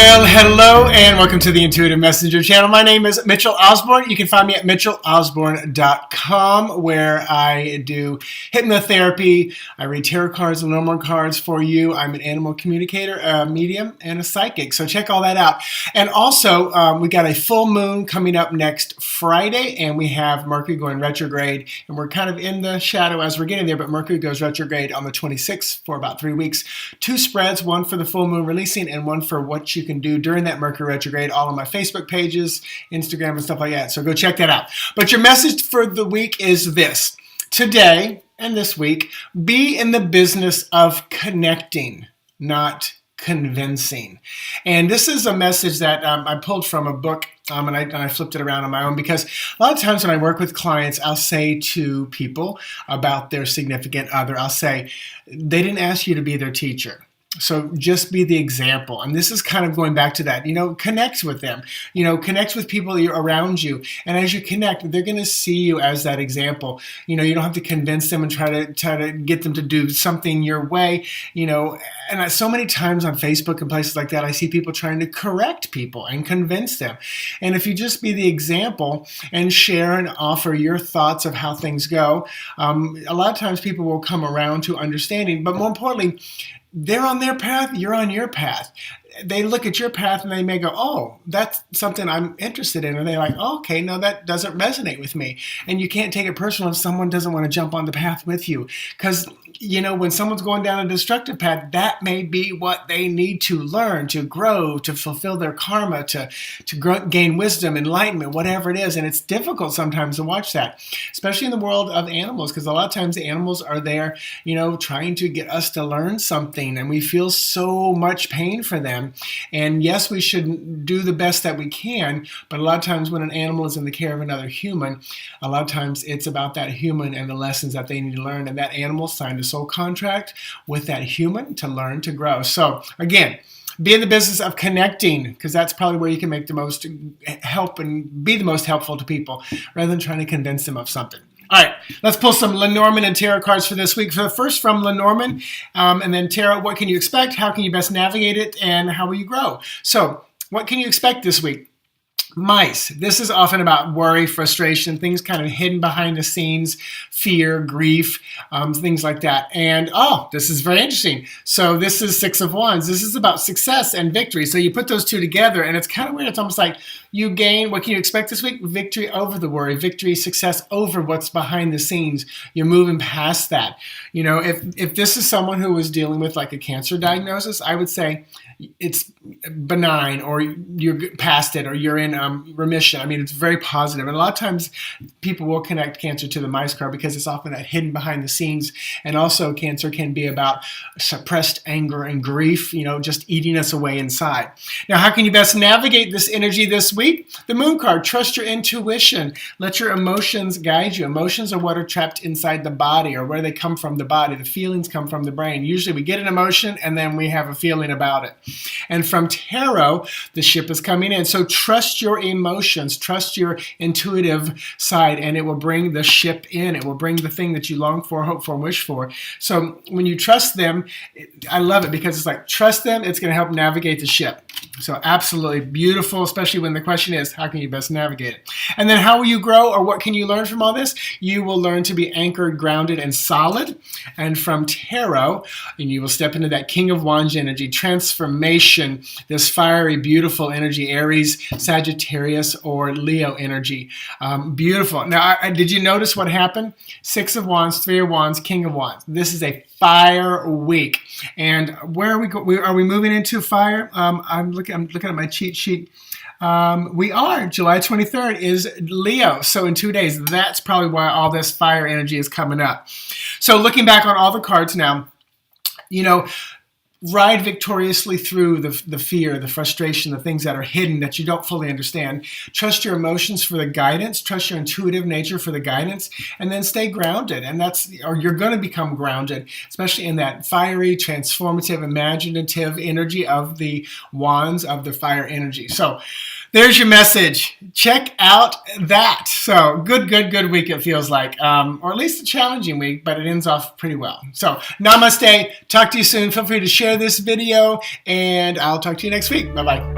Well, hello and welcome to the Intuitive Messenger channel. My name is Mitchell Osborn. You can find me at mitchellosborn.com, where I do hypnotherapy. I read tarot cards and Lenormand cards for you. I'm an animal communicator, a medium, and a psychic. So check all that out. And also, we got a full moon coming up next Friday, and we have Mercury going retrograde. And we're kind of in the shadow as we're getting there, but Mercury goes retrograde on the 26th for about 3 weeks. 2 spreads, one for the full moon releasing and one for what you can do during that Mercury retrograde, all on my Facebook pages, Instagram, and stuff like that. So go check that out. But your message for the week is this. Today and this week, be in the business of connecting, not convincing. And this is a message that I pulled from a book, and I flipped it around on my own, because a lot of times when I work with clients, I'll say to people about their significant other, I'll say, they didn't ask you to be their teacher. So just be the example. And this is kind of going back to that, connect with them, connect with people around you. And as you connect, they're going to see you as that example. You don't have to convince them and try to get them to do something your way, and so many times on Facebook and places like that, I see people trying to correct people and convince them. And if you just be the example and share and offer your thoughts of how things go, a lot of times people will come around to understanding, but more importantly, they're on their path, you're on your path. They look at your path and they may go, oh, that's something I'm interested in. And they're like, oh, okay, no, that doesn't resonate with me. And you can't take it personal if someone doesn't want to jump on the path with you. Because, when someone's going down a destructive path, that may be what they need to learn, to grow, to fulfill their karma, to gain wisdom, enlightenment, whatever it is. And it's difficult sometimes to watch that, especially in the world of animals, because a lot of times the animals are there, trying to get us to learn something. And we feel so much pain for them. And yes, we should do the best that we can, but a lot of times when an animal is in the care of another human, a lot of times it's about that human and the lessons that they need to learn, and that animal signed a soul contract with that human to learn to grow. So again, be in the business of connecting, because that's probably where you can make the most help and be the most helpful to people, rather than trying to convince them of something. All right, let's pull some Lenormand and tarot cards for this week. So first from Lenormand, and then tarot, what can you expect? How can you best navigate it? And how will you grow? So what can you expect this week? Mice. This is often about worry, frustration, things kind of hidden behind the scenes, fear, grief, things like that. And this is very interesting. So this is 6 of Wands. This is about success and victory. So you put those two together and it's kind of weird. It's almost like you gain, what can you expect this week? Victory over the worry, victory, success over what's behind the scenes. You're moving past that. If this is someone who was dealing with like a cancer diagnosis, I would say it's benign, or you're past it, or you're in remission. I mean, it's very positive. And a lot of times people will connect cancer to the mice card because it's often that hidden behind the scenes. And also cancer can be about suppressed anger and grief, just eating us away inside. Now, how can you best navigate this energy this week? The moon card, trust your intuition. Let your emotions guide you. Emotions are what are trapped inside the body, or where they come from the body. The feelings come from the brain. Usually we get an emotion and then we have a feeling about it. And from tarot, the ship is coming in. So trust your emotions, trust your intuitive side, and it will bring the ship in. It will bring the thing that you long for, hope for, and wish for. So when you trust them, I love it, because it's like, trust them, it's going to help navigate the ship. So absolutely beautiful, especially when the question is, how can you best navigate it? And then how will you grow, or what can you learn from all this? You will learn to be anchored, grounded, and solid. And from tarot, and you will step into that King of Wands energy, transformation, this fiery, beautiful energy, Aries, Sagittarius, or Leo energy. Beautiful. Now, did you notice what happened? 6 of Wands, 3 of Wands, King of Wands. This is a fire week. And where are we? Are we moving into fire? I'm looking at my cheat sheet. We are. July 23rd is Leo. So in 2 days, that's probably why all this fire energy is coming up. So looking back on all the cards now, ride victoriously through the fear, the frustration, the things that are hidden that you don't fully understand. Trust your emotions for the guidance. Trust your intuitive nature for the guidance. And then stay grounded. And you're going to become grounded, especially in that fiery, transformative, imaginative energy of the wands, of the fire energy. So there's your message. Check out that. So good week, it feels like, or at least a challenging week, but it ends off pretty well. So namaste. Talk to you soon. Feel free to share this video, and I'll talk to you next week. Bye-bye.